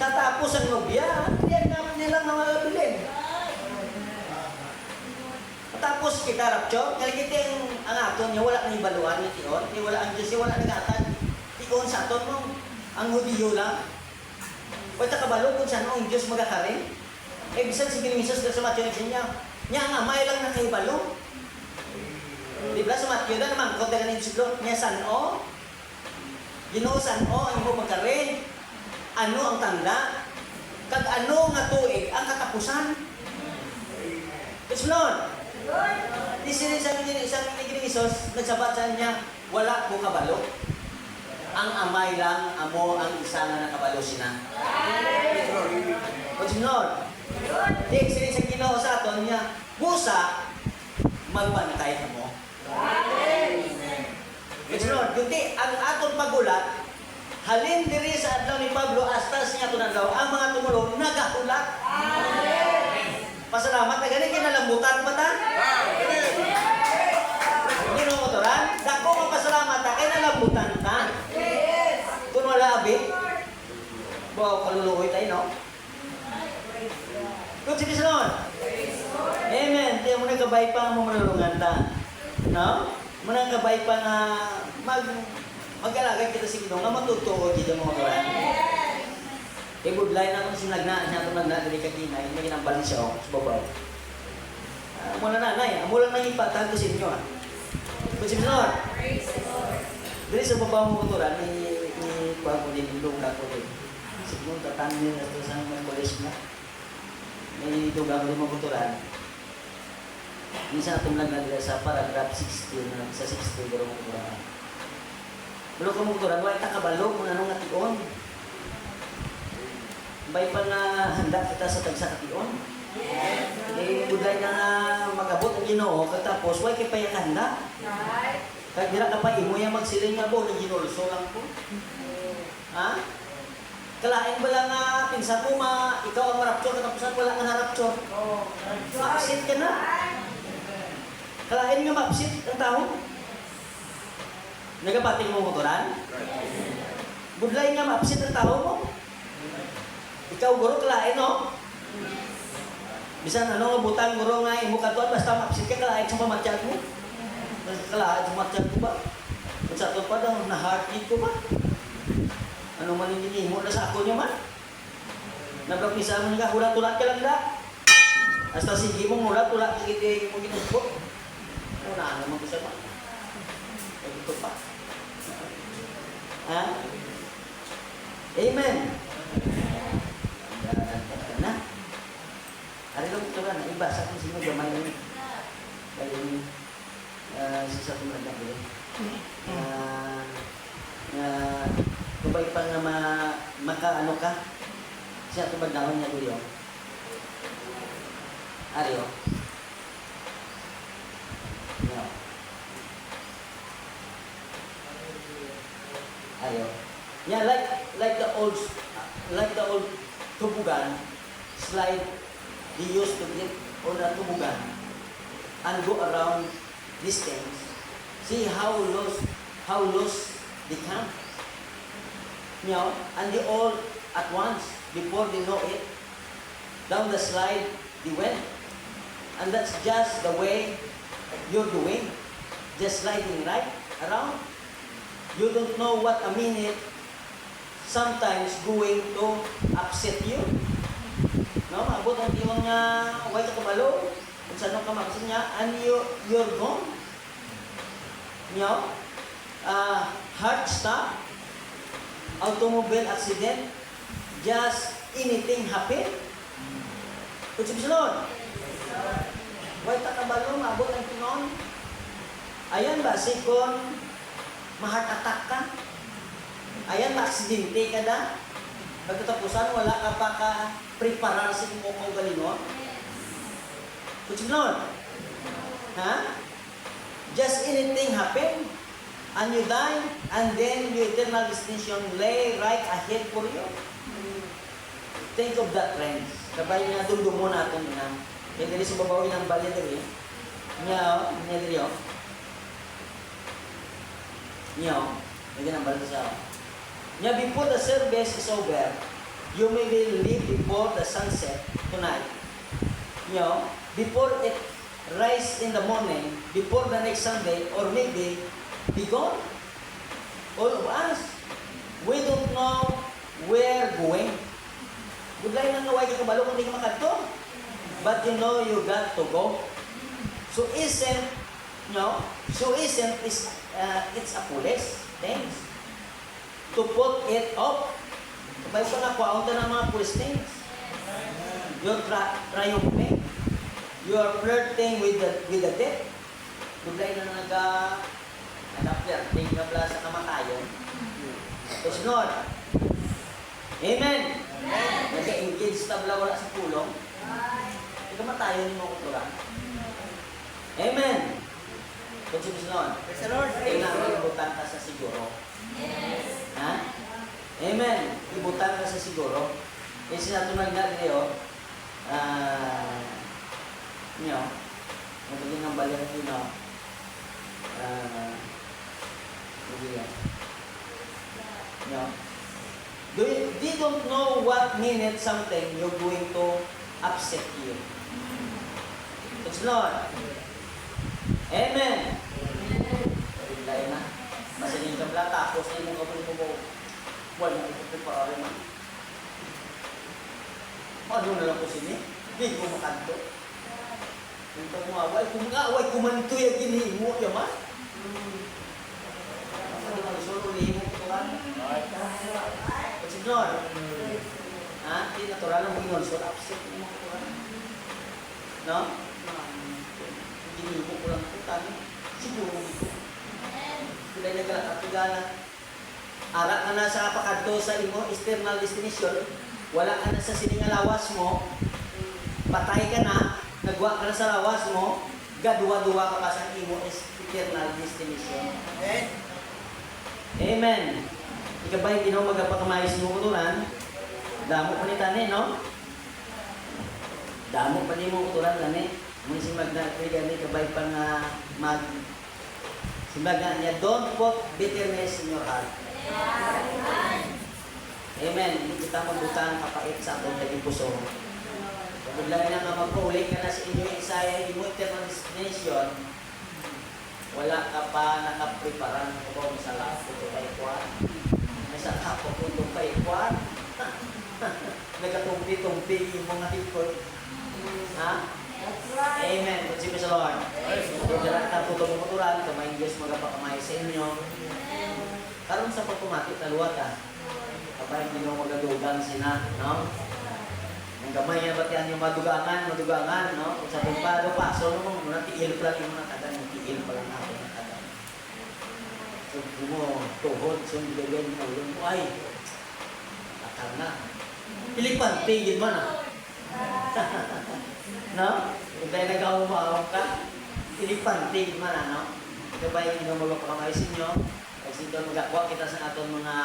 Tatapos ang nobya, yan na nilang namabilin. Tapos kita rapture, ngalikit ang aton niya, wala nang ibaluan ni Tion, wala ang Diyos, wala nagatan. Tion sa aton mo, ang Hudiyo lang. Pwede kabalo kung saan ang Diyos magkakarin. Eh, bisan si Gilimisos sa Matthew niya ang amay lang nakaibalo. Diba sa Matthew na naman, kung taga nito niya saan o? Ginoo saan o ang mo magkarin? Ano ang tanda? Kag ano nga tuig ang katapusan? It's Lord. Di sila isang Gilimisos, nagsabat sa niya, wala ko kabalo. Ang amay lang, amo ang isa na nakabalo sina. It's Lord. Di sila isang Ginoo sa aton niya, busa, magbantay mo. It's Lord. Kundi ang aton pagulat, halin diri sa adlaw ni Pablo, astas niya tunang daw, ang mga tumulong nagahulat. Pasalamat na ganit, kinalambutan pa ta? Hindi mo motoran? Dako mo pasalamat ta, kinalambutan ta? Kung wala abi, wow, kaluluhoy tayo, no? Kung sige sa Amen. Tiyan mo nagkabay pa mo manulungan ta. No? Mo nagkabay pa nga mag-alagay kita si Ginoo nga matutuo dito mo motoran. Ibudlay naman si nagna niya itong nagna dili kaginay, may ginambal siya sa babaw. Mula nanay, amo lang nang ipatag ko sa inyo. Kung si Lord, dili sa babaw mo kuturan, ni bago din, luga ko din. Siguro tatang niya na sa mga college na. May luga ko din mo kuturan. Minsan itong nagna dila sa paragraph 16, sa 16 pero mo kuturan. Pero kung mo kuturan, wala takabalo kung anong ation. Bay pa nga handa kita sa tagsakation. Eh, budlay na nga magabot ang Ginoo, katapos, why kay pa yung handa? Kaya dira ka pa, imo yung magsiling nga bo, naginulso lang po. Ha? Kalain ba lang nga, pinsan mo ikaw ang marapture, katapusan wala nga narapture. Mapsit ka na. Kalain nga mapsit ang tao. Nagapating mo motoran? Budlay nga mapsit ang tao mo. Ikaw guro kalain, no? Bisan ano nga butang guro nga imo katuan basta mapsit ka kalain sa pamatyag mo. Kalain sa pamatyag mo ba? Kung sa ito pa daw, na-heartbeat ko ba? Ano man yung mo na sa ako nyo man? Nabapisa mo nga, hulat-hulat ka lang da. Hasta sige mo hulat-hulat, hindi mo ginuspo. Ano na, ano mag-isa man? Ito pa. Ha? Amen. Na. Ari lang ito na iba sa kung sino gamay ni. Kaya sa tumulad na ko. Kubay pa nga makaano ka. Siya tumad naon niya duyo. Ari o. No. Ayo. Yeah, like the old tubugan slide they used to get on a tubugan and go around these things. See how loose they come. You know, and they all at once, before they know it, down the slide they went. And that's just the way you're doing. Just sliding right around. You don't know what a minute sometimes going to upset you. No, maabot ang iyong way ka kabalo, kung saan ka makasal niya, and you're gone. You know, heart stop, automobile accident, just anything happen. Kung sabi sa Lord, way ka kabalo, maabot ang tinon. Ayan ba, sikon, ma-heart attack ka? Ayan, ma-aksidente ka na? Pagkatapusan, wala ka pa ka-preparar sa mong galingon? Kutsi Lord? Ha? Just anything happen, and you die, and then your eternal destination lay right ahead for you. Think of that, friends. Kabay nga dumdumo natin na. Kaya dali sa babawin ng balya dali. Niya dali o. Niya o. Lagyan ang balya sa o. Niya, before the service is over, you may leave before the sunset tonight. You know, before it rise in the morning, before the next Sunday, or maybe be gone. All of us, we don't know where going. Budlay nang naway ka kabalo kung di ka makadto. But you know you got to go. So isn't, it's a foolish things to put it off. Sabay ko na kwaon ta ng mga foolish things. You're triumphing. You are flirting with the death. Budlay na nag-flirting ka pala sa kamatayon. Tapos Lord, Amen. Nag-engage tabla wala sa pulong. Hindi ka matayo ni mga kuturan. Amen. Tapos Lord, kailangan ibutan ka sa siguro. Ha? Amen. Ibutan ka sa siguro. Kasi natunag na rin magiging ng balik they don't know what minute something you're going to upset you. It's Lord. Amen. Dahil na. Masaling ka pala, tapos na yung mga mo. Wala na ito para rin. Ano na lang ko sini? Hindi ko makanto. Ito mo away. Kung away, kumanto yung ginihimo. Yaman? Ano na gusto ulihin mo ito kan? It's Lord. Ha? Hindi natural ang ginol. So, upset mo ito kan? No? Ginihimo ko lang ito. Siguro ito. Kulay na galak-atugala. Ara ka na sa pakadto sa imo, external destination. Wala ka na sa siningalawas mo. Patay ka na. Nagwa ka na sa lawas mo. Gaduwa-duwa ka pa sa imo eternal destination. Amen. Amen. Ikabay, hindi na magpakamayos mo kuturan. Damo pa ni tani, no? Damo pa ni mo kuturan, tani. Muna si Magna-Kriga ni kabay pa nga simbaga niya, don't put bitterness in your heart. Amen. Hindi kita magbutang kapait sa atong naging puso. Kapag lang na mag-ulit ka na sa inyo Isaiah, yung eternal destination, wala ka pa nakapreparan kung sa lapo ito kay Kwan. May sa lapo ito kay Kwan. Nagkatumpi-tumpi yung mga hipon. Ha? Amen. Pagsipi sa Lord. Kung jalan na po itong muturan, kamayin Diyos magapakamay sa inyo. Karoon sa pagpumati, taluwa ka. Kapag hindi mo magadugang sina, no? Ang gamay na batihan yung madugangan, no? Kung sa tumpado pa, so naman, muna tiil pa lang yung mga kagan, tiil pa lang ako ng kagan. So, mo, tuhod, so hindi gawin mo, yung ay, akal na. Pilipan, tigil man ah. No? Kung tayo nag-aumawang ka, pilipan, tigil man ah, no? Kapag hindi mo magapakamay sa inyo, kasi doon magkakuha kita sa aton mga